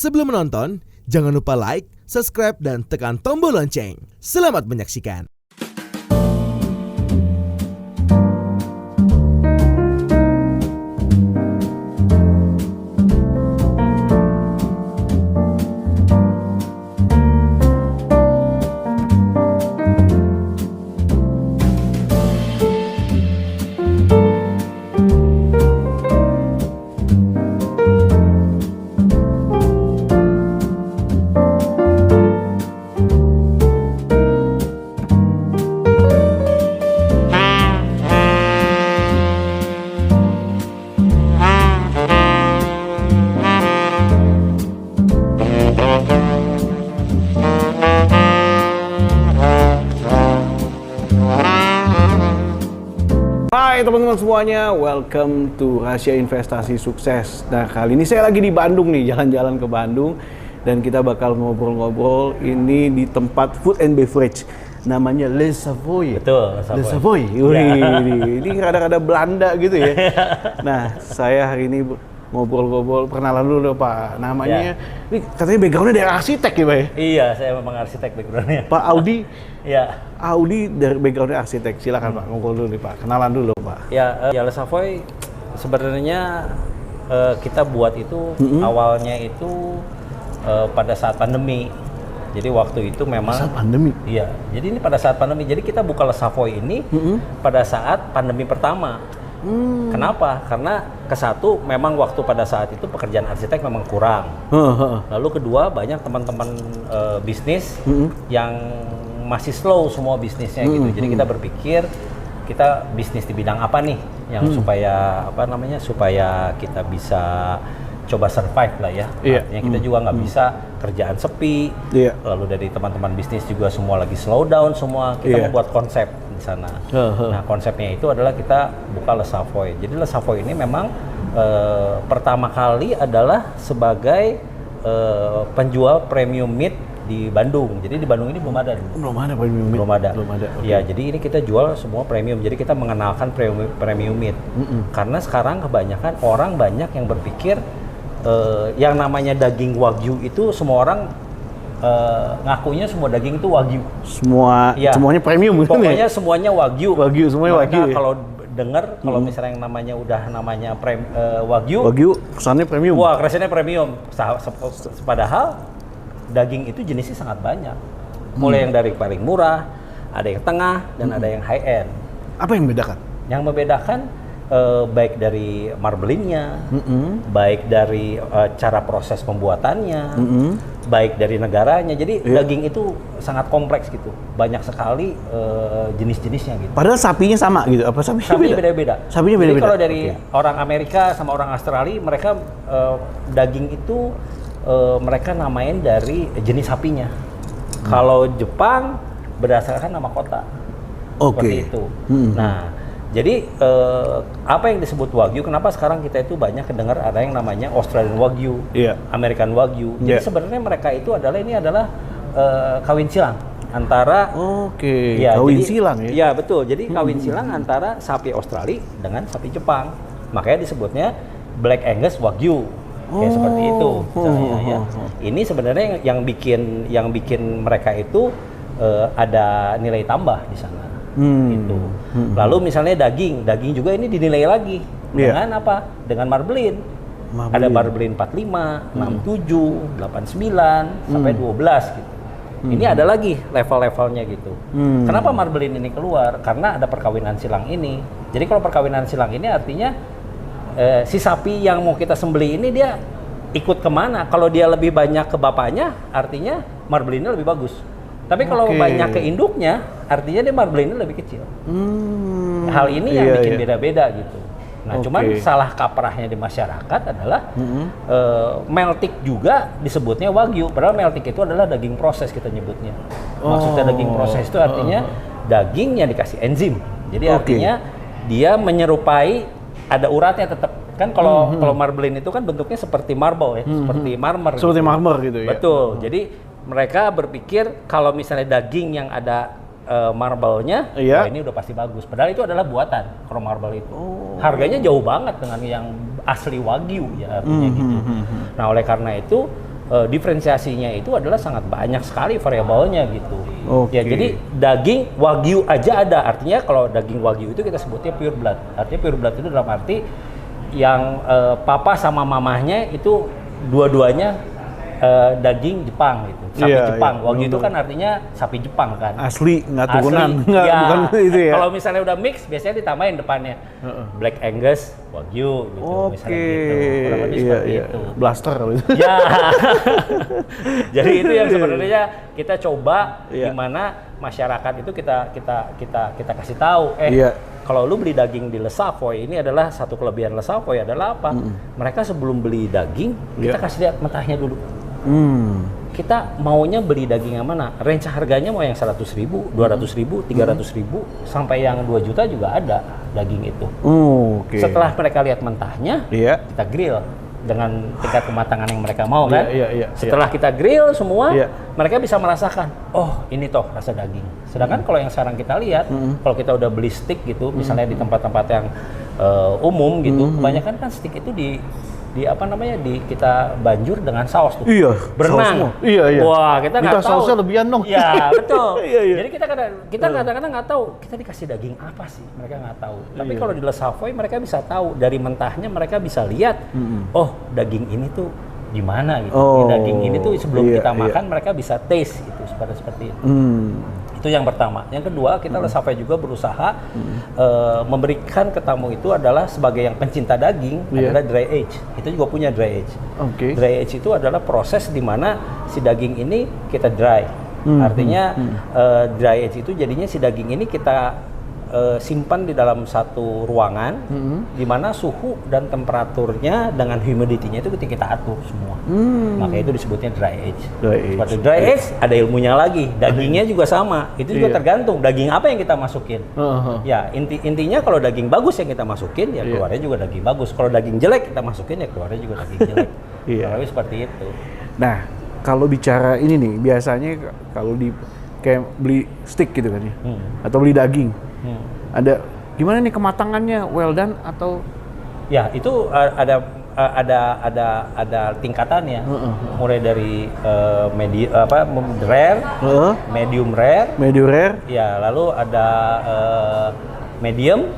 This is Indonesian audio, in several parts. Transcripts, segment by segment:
Sebelum menonton, jangan lupa like, subscribe, dan tekan tombol lonceng. Selamat menyaksikan. Hai teman-teman semuanya, welcome to Rahasia Investasi Sukses. Nah, kali ini saya lagi di Bandung nih, jalan-jalan ke Bandung. Dan kita bakal ngobrol-ngobrol ini di tempat food and beverage. Namanya Le Savoy. Betul, Le Savoy. Ini rada-rada Belanda gitu ya. Nah, saya hari ini ngobrol-ngobrol, perkenalan dulu dong Pak. Namanya, ini katanya backgroundnya dari arsitek ya Pak ya? Iya, saya memang arsitek backgroundnya. Pak Audi? Iya. Audi dari backgroundnya arsitek, silakan Pak, ngobrol dulu nih Pak, kenalan dulu Pak. Ya, Le Savoy sebenarnya kita buat itu awalnya itu pada saat pandemi. Jadi waktu itu memang saat pandemi? Iya, jadi ini pada saat pandemi. Jadi kita buka Le Savoy ini pada saat pandemi pertama. Kenapa? Karena kesatu memang waktu pada saat itu pekerjaan arsitek memang kurang. Lalu kedua banyak teman-teman bisnis yang masih slow semua bisnisnya gitu. Jadi kita berpikir kita bisnis di bidang apa nih yang supaya supaya kita bisa coba survive lah ya. Artinya kita juga nggak bisa kerjaan sepi. Lalu dari teman-teman bisnis juga semua lagi slow down semua. Kita membuat konsep di sana. Nah, konsepnya itu adalah kita buka Le Savoy. Jadi Le Savoy ini memang pertama kali adalah sebagai penjual premium meat di Bandung. Jadi di Bandung ini belum ada dulu. Belum ada premium meat. Belum ada. Okay. Ya, jadi ini kita jual semua premium. Jadi kita mengenalkan premium meat. Karena sekarang kebanyakan orang banyak yang berpikir yang namanya daging wagyu itu semua orang ngakunya semua daging itu wagyu. Semuanya premium. Pokoknya semuanya wagyu. Semuanya wagyu. Kalau dengar kalau misalnya yang namanya wagyu. Wagyu kesannya premium. Wah, kesannya premium. Padahal daging itu jenisnya sangat banyak. Mulai yang dari paling murah, ada yang tengah, dan ada yang high end. Apa yang membedakan? Yang membedakan baik dari marbling-nya, baik dari cara proses pembuatannya, baik dari negaranya. Jadi daging itu sangat kompleks gitu. Banyak sekali jenis-jenisnya gitu. Padahal sapinya sama gitu? Apa sapinya beda-beda? Sapinya beda-beda. Jadi kalau dari orang Amerika sama orang Australia, mereka daging itu mereka namain dari jenis sapinya. Kalau Jepang berdasarkan nama kota. Seperti itu. Nah, jadi apa yang disebut wagyu? Kenapa sekarang kita itu banyak kedengar ada yang namanya Australian Wagyu, American Wagyu. Jadi sebenarnya mereka itu adalah kawin silang antara kawin silang ya? Iya betul. Jadi kawin silang antara sapi Australia dengan sapi Jepang. Makanya disebutnya Black Angus Wagyu. Kayak seperti itu misalnya, ya. Ini sebenarnya yang bikin mereka itu ada nilai tambah di sana. Itu. Lalu misalnya daging juga ini dinilai lagi dengan apa? Dengan marbling. Ada marbling 45, 67, 89 sampai 12 gitu. Ini ada lagi level-levelnya gitu. Kenapa marbling ini keluar? Karena ada perkawinan silang ini. Jadi kalau perkawinan silang ini artinya si sapi yang mau kita sembelih ini dia ikut kemana? Kalau dia lebih banyak ke bapaknya, artinya marbelingnya lebih bagus. Tapi kalau banyak ke induknya, artinya dia marbelingnya lebih kecil. Hal ini yang bikin beda-beda gitu. Nah, cuman salah kaprahnya di masyarakat adalah meltik juga disebutnya wagyu. Padahal meltik itu adalah daging proses kita nyebutnya. Maksudnya daging proses itu artinya daging yang dikasih enzim. Jadi artinya dia menyerupai ada uratnya tetap kan kalau marbling itu kan bentuknya seperti marble ya, seperti marmer. Seperti gitu. Marmer gitu ya. Betul. Jadi mereka berpikir kalau misalnya daging yang ada marble-nya, wah ini udah pasti bagus. Padahal itu adalah buatan kalau marble itu. Harganya jauh banget dengan yang asli wagyu ya artinya gitu. Nah oleh karena itu diferensiasinya itu adalah sangat banyak sekali variabelnya gitu. Oke. Ya, jadi daging wagyu aja ada. Artinya kalau daging wagyu itu kita sebutnya pure blood. Artinya pure blood itu dalam arti yang papa sama mamahnya itu dua-duanya daging Jepang gitu. Sapi Iya, Jepang. iya, Wagyu itu betul. kan artinya sapi Jepang kan. Asli, nggak turunan, Asli. nggak Ya, bukan itu ya. Kalau misalnya udah mix, biasanya ditambahin depannya Black Angus, Wagyu gitu. Oke, Misalnya gitu. Kurang lebih seperti itu. Blaster gitu. Ya, jadi itu yang sebenarnya kita coba Iya. gimana masyarakat itu kita kasih tahu. Iya. Kalau lu beli daging di Le Savoy, ini adalah satu kelebihan Le Savoy adalah apa? Mereka sebelum beli daging, kita Iya. kasih lihat mentahnya dulu. Kita maunya beli daging yang mana? Range harganya mau yang 100.000, 200.000, 300.000, sampai yang 2 juta juga ada daging itu. Oke. Setelah mereka lihat mentahnya, Iya. kita grill dengan tingkat kematangan yang mereka mau kan. Iya. Setelah kita grill semua, Iya. mereka bisa merasakan, oh ini toh rasa daging. Sedangkan kalau yang sekarang kita lihat, kalau kita udah beli steak gitu, misalnya di tempat-tempat yang umum gitu, kebanyakan kan steak itu di apa namanya kita banjur dengan saus tuh. Iya, saus Berenang. semua. Iya. Wah, kita nggak Minta tahu. sausnya lebihan dong. Iya, betul. Iya. Jadi kita kadang-kadang nggak tahu kita dikasih daging apa sih, mereka nggak tahu. Tapi kalau di Le Savoy mereka bisa tahu dari mentahnya, mereka bisa lihat, oh daging ini tuh gimana gitu. Oh, Daging ini tuh sebelum iya, kita iya. makan mereka bisa taste gitu seperti itu. Itu yang pertama. Yang kedua, kita Le Savoy juga berusaha memberikan ke tamu itu adalah sebagai yang pencinta daging adalah dry age. Kita juga punya dry age. Oke. Dry age itu adalah proses di mana si daging ini kita dry. Artinya dry age itu jadinya si daging ini kita simpan di dalam satu ruangan di mana suhu dan temperaturnya dengan humidity-nya itu kita atur semua. Makanya itu disebutnya dry age. Seperti dry age ada ilmunya lagi. Dagingnya juga sama. Itu juga tergantung daging apa yang kita masukin. Ya, intinya kalau daging bagus yang kita masukin ya keluarnya juga daging bagus. Kalau daging jelek kita masukin ya keluarnya juga daging jelek. Kurang lebih seperti itu. Nah, kalau bicara ini nih, biasanya kalau di kayak beli steak gitu kan ya, atau beli daging, ada gimana nih kematangannya, well done atau? Ya, itu ada tingkatannya. Mulai dari rare, medium rare, ya, lalu ada medium,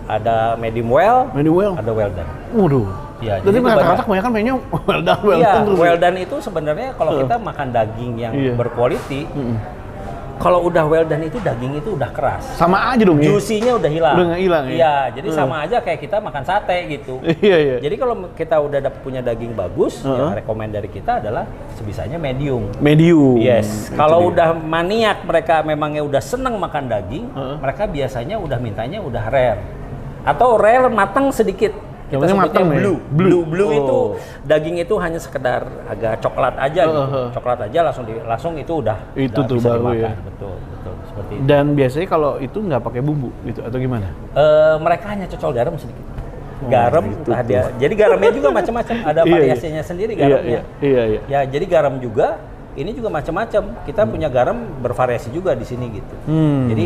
ada medium well, ada well done. Waduh. Ya, jadi rata-rata kebanyakan mainnya well done terus. Well done itu sebenarnya kalau kita makan daging yang berquality, kalau udah well done itu daging itu udah keras. Sama aja dong ya? Juicy-nya udah hilang. Udah nggak hilang ya? Iya, jadi sama aja kayak kita makan sate gitu. Iya. Jadi kalau kita udah punya daging bagus, yang rekomend dari kita adalah sebisanya medium. Yes. Kalau udah maniak, mereka memangnya udah seneng makan daging, mereka biasanya udah mintanya udah rare. Atau rare matang sedikit. Kita sebutnya blue itu daging itu hanya sekedar agak coklat aja gitu. Coklat aja langsung itu udah tuh bisa baru dimakan. ya. Betul seperti itu. Dan biasanya kalau itu nggak pakai bumbu gitu atau gimana? Mereka hanya cocol garam sedikit. Garam entah dia. Jadi garamnya juga macam-macam, ada variasinya sendiri garamnya. Iya. Ya, jadi garam juga ini juga macam-macam. Kita punya garam bervariasi juga di sini gitu. Jadi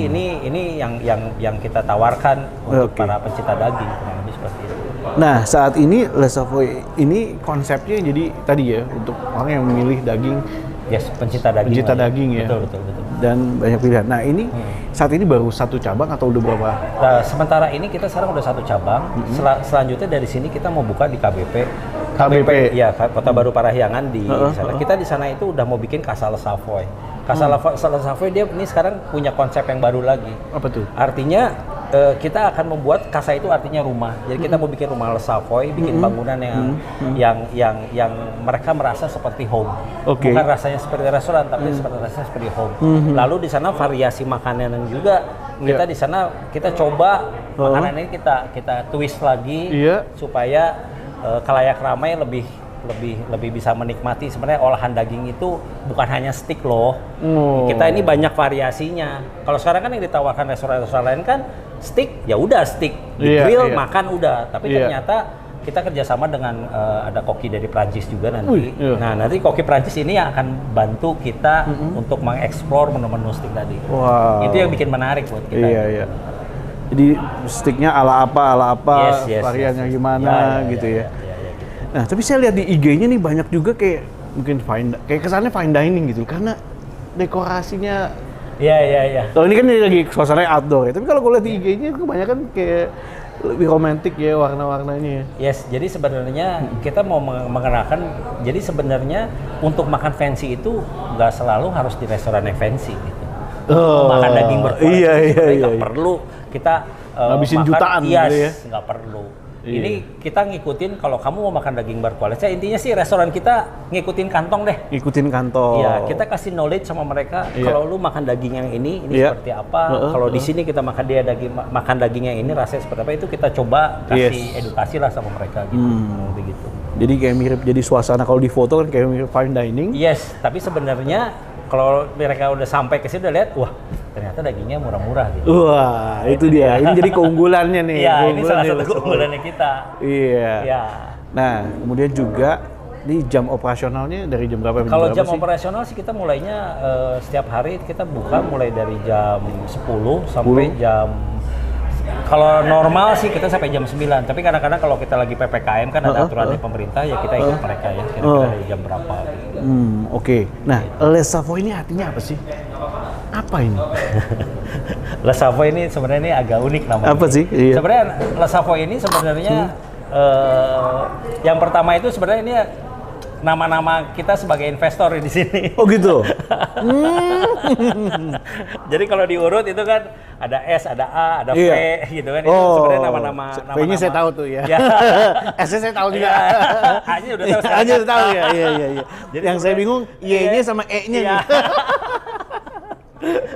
ini yang kita tawarkan untuk para pencinta daging, kurang lebih seperti itu. Nah, saat ini Le Savoy ini konsepnya jadi tadi ya untuk orang yang memilih daging. Yes, pencinta daging. Pencinta daging ya. Betul. Dan banyak pilihan. Nah, ini saat ini baru satu cabang atau udah berapa? Nah, sementara ini kita sekarang udah satu cabang. Selanjutnya dari sini kita mau buka di KBP. Iya, Kota Baru Parahyangan di sana. Kita di sana itu udah mau bikin Casa Le Savoy. Casa Le Savoy dia ini sekarang punya konsep yang baru lagi. Apa tuh? Artinya kita akan membuat casa itu artinya rumah. Jadi kita mau bikin rumah Le Savoy, bikin bangunan yang mereka merasa seperti home. Bukan rasanya seperti restoran, tapi rasanya seperti home. Lalu di sana variasi makanan juga kita di sana kita coba makanan ini kita twist lagi supaya khalayak ramai lebih bisa menikmati. Sebenarnya olahan daging itu bukan hanya steak loh. Kita ini banyak variasinya. Kalau sekarang kan yang ditawarkan restoran-restoran lain kan steak, ya udah steak, di grill makan udah. Tapi ternyata kita kerjasama dengan ada koki dari Prancis juga nanti. Nah, nanti koki Prancis ini yang akan bantu kita untuk mengeksplor menu-menu steak tadi. Wow. Itu yang bikin menarik buat kita. Iya. Jadi steaknya ala apa, variannya gimana gitu ya. Nah, tapi saya lihat di IG-nya nih banyak juga kayak mungkin kayak kesannya fine dining gitu karena dekorasinya. Iya. Kalau ini kan lagi suasananya outdoor ya, tapi kalau gue lihat di IG-nya kebanyakan kayak lebih romantis ya warna-warnanya. Yes, jadi sebenarnya kita mau mengenalkan, jadi sebenarnya untuk makan fancy itu nggak selalu harus di restoran yang fancy gitu. Makan daging berkualitas nggak perlu kita ngabisin makan, jutaan gitu ya. Nggak perlu. Ini kita ngikutin kalau kamu mau makan daging berkualitas, intinya sih restoran kita ngikutin kantong deh. Ngikutin kantong. Iya, kita kasih knowledge sama mereka. Kalau lu makan daging yang ini seperti apa. Kalau di sini kita makan makan daging yang ini rasanya seperti apa, itu kita coba kasih edukasi lah sama mereka gitu. Begitu. Jadi kayak mirip, jadi suasana kalau di foto kan kayak mirip fine dining. Yes, tapi sebenarnya kalau mereka udah sampai ke sini udah lihat, wah ternyata dagingnya murah-murah gitu. Wah, itu dia. Ini jadi keunggulannya nih. Iya, ini salah satu keunggulannya kita. Iya. Ya. Nah, kemudian juga ini jam operasionalnya dari jam berapa? Kalau jam operasional sih kita mulainya setiap hari kita buka mulai dari jam 10 sampai jam, kalau normal sih kita sampai jam 9, tapi kadang-kadang kalau kita lagi PPKM kan ada aturan dari pemerintah ya kita ikut mereka ya, kira-kira dari jam berapa gitu. Oke. Nah, Le Savoy ini artinya apa sih? Apa ini? Le Savoy ini sebenarnya ini agak unik namanya. Apa sih? Iya. Sebenarnya Le Savoy ini sebenarnya yang pertama itu sebenarnya ini nama-nama kita sebagai investor di sini. Oh gitu. Jadi kalau diurut itu kan ada S, ada A, ada V gitu kan. Itu sebenarnya nama-nama. V-nya saya tahu tuh ya. S-nya saya tahu juga. A-nya udah tahu. A-nya udah tahu ya. Iya. Jadi yang saya bingung Y-nya sama E-nya nih.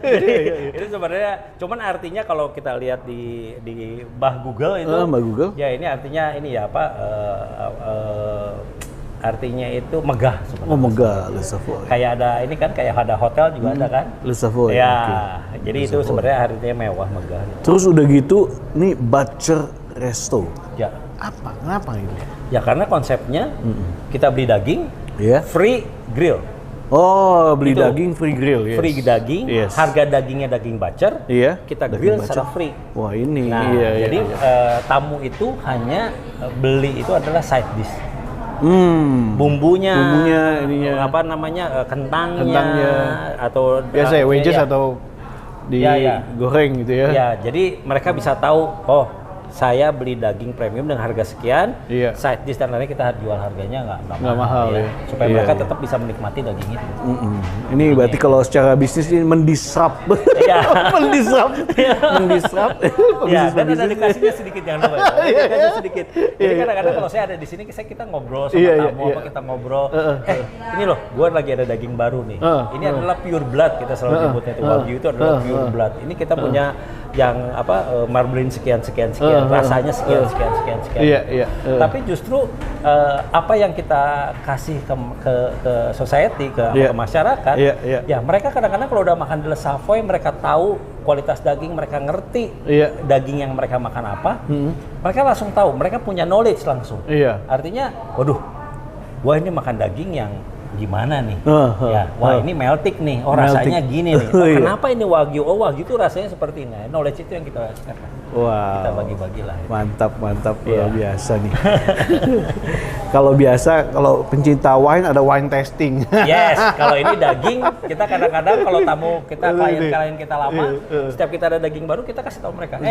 Jadi itu sebenarnya cuman artinya kalau kita lihat di bah Google itu ya ini artinya ini ya apa artinya itu megah sebenarnya. Oh, megah, Le Savoy. Kayak ada ini kan kayak ada hotel juga ada kan? Le Savoy. Ya, jadi itu sebenarnya artinya mewah, megah. Terus udah gitu nih Butcher Resto. Ya. Apa? Kenapa ini? Ya karena konsepnya kita beli daging, free grill. Oh, beli Itu. daging free grill, yes. Free daging, harga dagingnya daging butcher, kita grill secara free. Wah ini, nah, jadi tamu itu hanya beli itu adalah side dish. Bumbunya ininya apa namanya kentangnya atau biasa ya wedges atau digoreng gitu ya. Ya, jadi mereka bisa tahu saya beli daging premium dengan harga sekian, side dish dan lainnya kita jual harganya nggak mahal ya. Supaya mereka tetap bisa menikmati daging itu. Ini berarti kalau secara bisnis ini mendisrupt. mendisrupt. Ya, dan ada dikasihnya sedikit jangan lupa. Ya. Sedikit. Jadi kadang-kadang kalau saya ada di sini kita ngobrol sama tamu kita ngobrol. Ini loh, gue lagi ada daging baru nih. Ini adalah pure blood kita selalu nyebutnya itu. Wagyu itu adalah pure blood. Ini kita punya yang marbling sekian, rasanya sekian. Iya. Tapi justru apa yang kita kasih ke society, ke masyarakat, ya mereka kadang-kadang kalau udah makan di Le Savoy, mereka tahu kualitas daging, mereka ngerti daging yang mereka makan apa, mereka langsung tahu, mereka punya knowledge langsung. Artinya, waduh, gua ini makan daging yang gimana nih? Wah ini meltik nih. Rasanya gini nih. Kenapa ini wagyu? Wagyu itu rasanya seperti ini. Knowledge itu yang kita sekarang. Kita bagi-bagilah. Mantap, luar biasa nih. Kalau pencinta wine ada wine tasting. Yes, kalau ini daging, kita kadang-kadang kalau tamu kita klien kita lama, setiap kita ada daging baru kita kasih tahu mereka,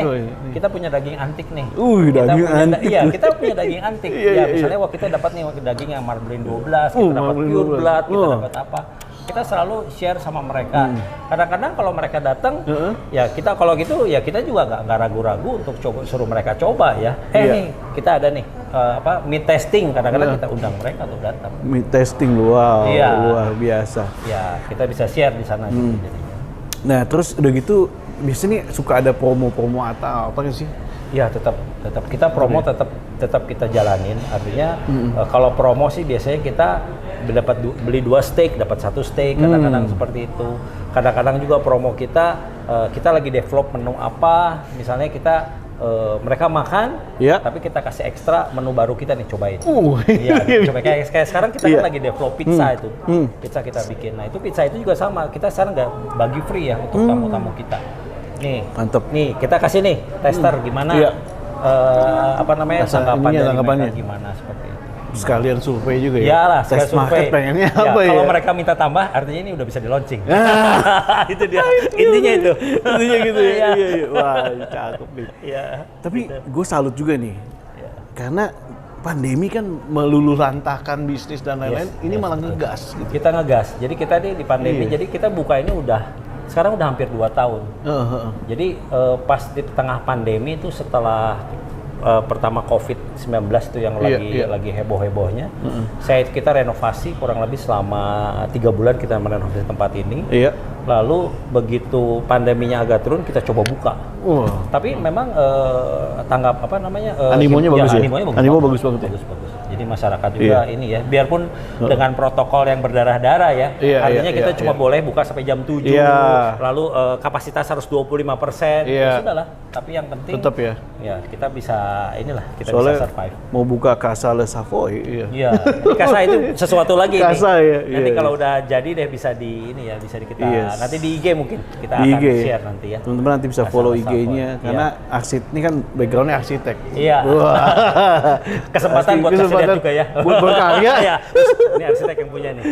kita punya daging antik nih. Daging antik. Iya, kita punya daging antik. Misalnya kita dapat nih daging yang marbling 12, kita dapat pure blood, kita dapat apa? Kita selalu share sama mereka. Kadang-kadang kalau mereka datang, ya kita kalau gitu ya kita juga nggak ragu-ragu untuk suruh mereka coba ya. Nih kita ada nih meat testing. Kadang-kadang kita undang mereka untuk datang. Meat testing, luar biasa. Ya kita bisa share di sana. Nah terus udah gitu biasanya suka ada promo-promo atau apa sih? Ya tetap kita promo tetap kita jalanin. Artinya kalau promo sih biasanya kita beli 2 steak dapat 1 steak, kadang-kadang seperti itu. Kadang-kadang juga promo kita lagi develop menu apa, misalnya kita mereka makan, tapi kita kasih ekstra menu baru kita nih cobain. Coba kayak sekarang kita kan lagi develop pizza itu, pizza kita bikin. Nah itu pizza itu juga sama, kita sekarang nggak bagi free ya untuk tamu-tamu kita. Nih, mantep. Nih kita kasih nih tester gimana, tanggapan dari mereka gimana seperti itu. sekalian survei juga ya. Iyalah, Tes sekalian market survei. pengennya apa ya? Kalau mereka minta tambah, artinya ini udah bisa di launching. Itu dia. Intinya itu. Intinya gitu ya. Iya. Iya. Wah, cakep nih. Iya. Tapi gue salut juga nih. Karena pandemi kan meluluhlantahkan bisnis dan lain-lain, ini malah ngegas gitu. Kita ngegas. Jadi kita di pandemi, jadi kita buka ini sekarang udah hampir 2 tahun. Jadi pas di tengah pandemi itu setelah pertama COVID-19 itu yang lagi heboh-hebohnya, kita renovasi kurang lebih selama 3 bulan kita merenovasi tempat ini. Iya. Lalu begitu pandeminya agak turun, kita coba buka. Tapi memang animonya bagus ya? Animo bagus banget ya? Bagus. Jadi masyarakat juga ini ya, biarpun dengan protokol yang berdarah-darah ya, artinya kita cuma boleh buka sampai jam 7, lalu kapasitas harus 25%, ya sudahlah. Tapi yang penting tetap ya kita bisa kita soalnya bisa survive. Mau buka Casa Le Savoy, Iya. Casa itu sesuatu lagi Casa, nih. Nanti kalau udah jadi deh bisa bisa kita nanti di IG mungkin kita akan share nanti ya. Teman-teman nanti bisa follow IG-nya karena ini kan background-nya arsitek. Iya. Kesempatan buat kasih lihat juga ya. Buat berkarya. Ya. Ini arsitek yang punya nih.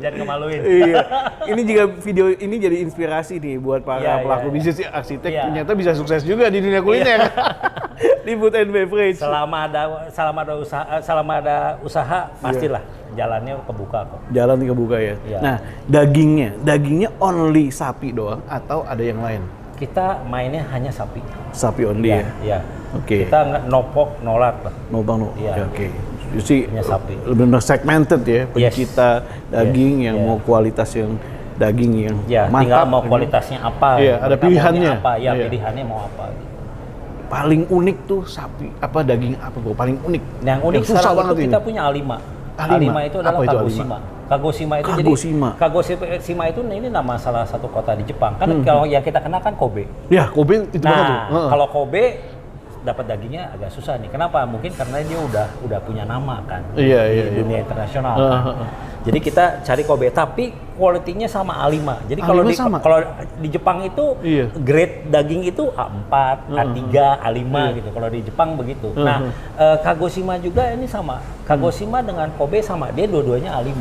Jangan kemaluin. Iya. Ini juga video ini jadi inspirasi nih buat para pelaku bisnis arsitek. Ternyata bisa sukses juga di dunia kuliner. Di food and beverage. Selama ada usaha pastilah jalannya kebuka kok. Jalan kebuka ya. Nah, dagingnya only sapi doang atau ada yang lain? Kita mainnya hanya sapi. Sapi only ya. Iya. Oke. Kita nggak no pork, no lard lah. No bang no. Iya. Oke. Jadi hanya sapi. Benar segmented ya, pencinta daging yang mau kualitas yang daging yang mantap. Tinggal mau kualitasnya apa. Iya, ada pilihannya. Pilihannya mau apa. Paling unik tuh sapi daging apa bro? Paling unik. Yang unik susah banget itu kita punya A5. A5 itu adalah Kagoshima. Kagoshima itu Kagoshima itu ini nama salah satu kota di Jepang. Kan kalau yang kita kenal kan Kobe. Ya, Kobe itu banget tuh. Kalau Kobe dapat dagingnya agak susah nih. Kenapa? Mungkin karena dia udah punya nama kan di dunia internasional. Jadi kita cari Kobe, tapi kualitinya sama A5. Jadi kalau di Jepang itu grade daging itu A4, A3, A5 gitu. Kalau di Jepang begitu. Nah, Kagoshima juga ini sama. Kagoshima dengan Kobe sama, dia dua-duanya A5.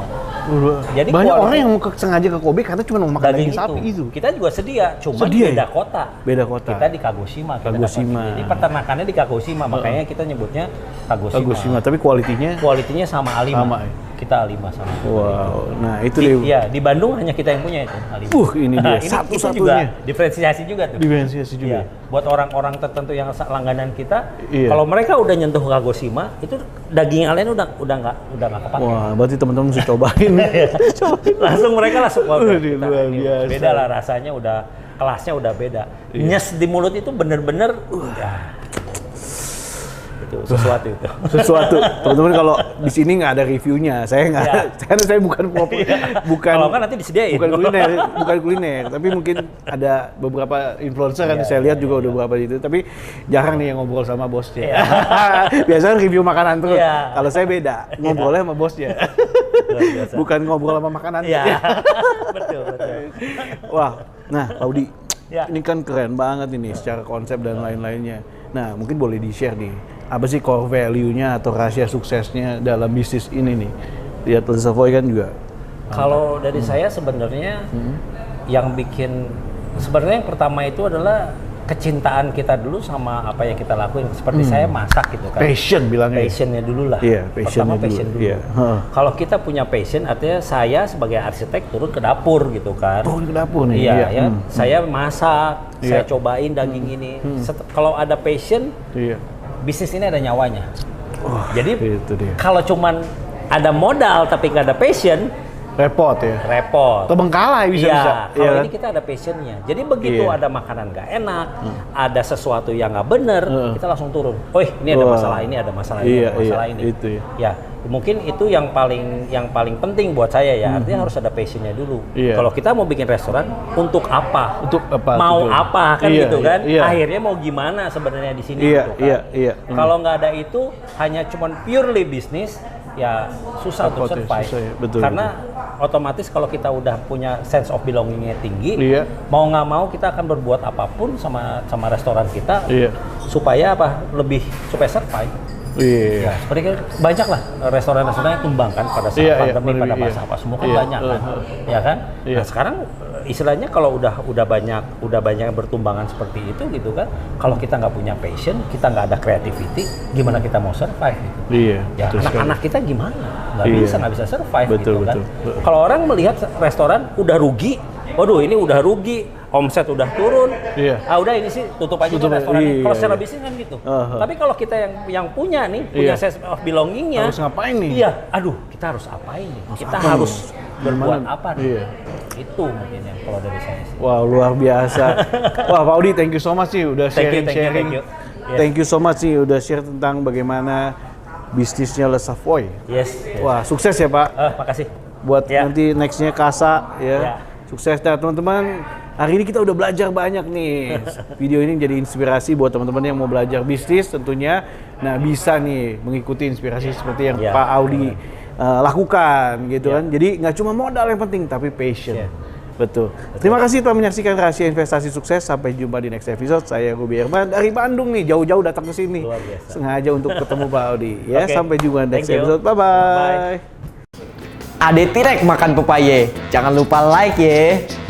Jadi banyak orang yang sengaja ke Kobe karena cuma mau makan daging sapi itu. Kita juga sedia, cuma beda kota. Beda kota. Kita di Kagoshima. Jadi peternakannya di Kagoshima, makanya kita nyebutnya Kagoshima. Tapi kualitinya sama A5. Sama. Kita A5 sama. Wow, nah itu dia. Iya, di Bandung hanya kita yang punya itu A5. Ini dia satu-satunya. Diferensiasi juga tuh. Diferensiasi juga. Buat orang-orang tertentu yang langganan kita, kalau mereka udah nyentuh Kagoshima, itu daging yang lain udah nggak kepake. Wah, berarti teman-teman mesti cobain. mereka langsung luar biasa. Beda lah rasanya, kelasnya udah beda. Nyes di mulut itu bener-bener itu sesuatu. Teman-teman kalau di sini nggak ada reviewnya, karena saya bukan kalau kan nanti disediain. bukan kuliner, tapi mungkin ada beberapa influencer kan saya lihat juga udah beberapa itu, tapi jarang nih yang ngobrol sama bosnya. Biasanya review makanan terus. Kalau saya beda, ngobrolnya sama bosnya. Bukan ngobrol sama makanan. Betul. Wah, nah Audi, ini kan keren banget ini secara konsep dan lain-lainnya. Nah, mungkin boleh di-share nih, apa sih core value-nya atau rahasia suksesnya dalam bisnis ini nih? Lihat Le Savoy kan juga. Kalau dari saya sebenarnya yang sebenarnya yang pertama itu adalah kecintaan kita dulu sama apa yang kita lakuin. Seperti saya masak gitu kan. Passionnya dulu lah. Pertama passion dulu. Kalau kita punya passion, artinya saya sebagai arsitek turun ke dapur gitu kan. Turun ke dapur nih. Saya masak, saya cobain daging ini. Kalau ada passion, bisnis ini ada nyawanya. Jadi kalau cuman ada modal tapi nggak ada passion, repot. Terbengkalai bisa. Kalau ini kita ada passionnya. Jadi begitu ada makanan nggak enak, ada sesuatu yang nggak bener, kita langsung turun. Ini ada masalah ini, ada masalah ini, ada masalah ini. Mungkin itu yang paling penting buat saya ya. Artinya harus ada passionnya dulu. Kalau kita mau bikin restoran, untuk apa? Mau apa kan gitu kan? Akhirnya mau gimana sebenarnya di sini gitu kan? Kalau nggak ada itu, hanya cuman purely bisnis, ya susah untuk survive. Karena otomatis kalau kita udah punya sense of belonging-nya tinggi, mau nggak mau kita akan berbuat apapun sama restoran kita supaya survive. Iya. Ya, seperti kan banyak lah restoran-restoran yang tumbang kan pada saat pandemi, pada masa apa semua kan banyak kan, ya kan. Iya. Nah sekarang istilahnya kalau udah banyak bertumbangan seperti itu gitu kan, kalau kita nggak punya passion, kita nggak ada creativity, gimana kita mau survive gitu. Iya. Ya anak-anak kita gimana? Nggak bisa survive Betul, gitu kan. betul. Kalau orang melihat restoran udah rugi, waduh ini udah rugi, omset udah turun, Iya. udah ini sih tutup aja Tutup, restoran. iya. Kalau secara bisnis kan gitu. Tapi kalau kita yang punya nih, punya Iya. sense of belongingnya, Harus ngapain nih? Iya, aduh kita harus apain nih? Kita apa harus nih? berbuat Gimana? apa nih? Iya. Itu mungkin yang kalau dari saya sih. Wow, luar biasa. Wah, Pak Audi, thank you so much sih udah Thank you, sharing-sharing. thank you. Yes. Thank you so much sih udah share tentang bagaimana bisnisnya Le Savoy. Yes. Wah, sukses ya, Pak. Makasih. Buat Ya. nanti nextnya Kasa ya. Ya. Sukses dah teman-teman. Hari ini kita udah belajar banyak nih. Video ini jadi inspirasi buat teman-teman yang mau belajar bisnis tentunya. Nah, bisa nih mengikuti inspirasi seperti yang Ya. Pak Audi lakukan gitu Ya. kan. Jadi nggak cuma modal yang penting tapi passion. Ya. Betul. Terima kasih telah menyaksikan Rahasia Investasi Sukses. Sampai jumpa di next episode. Saya Ruby Herman dari Bandung nih, jauh-jauh datang ke sini. Luar biasa. Sengaja untuk ketemu Pak Audi. Ya, Oke. sampai jumpa di next Thank you. episode. Bye-bye. Bye. Ade Tirek makan pepaye. Jangan lupa like ya.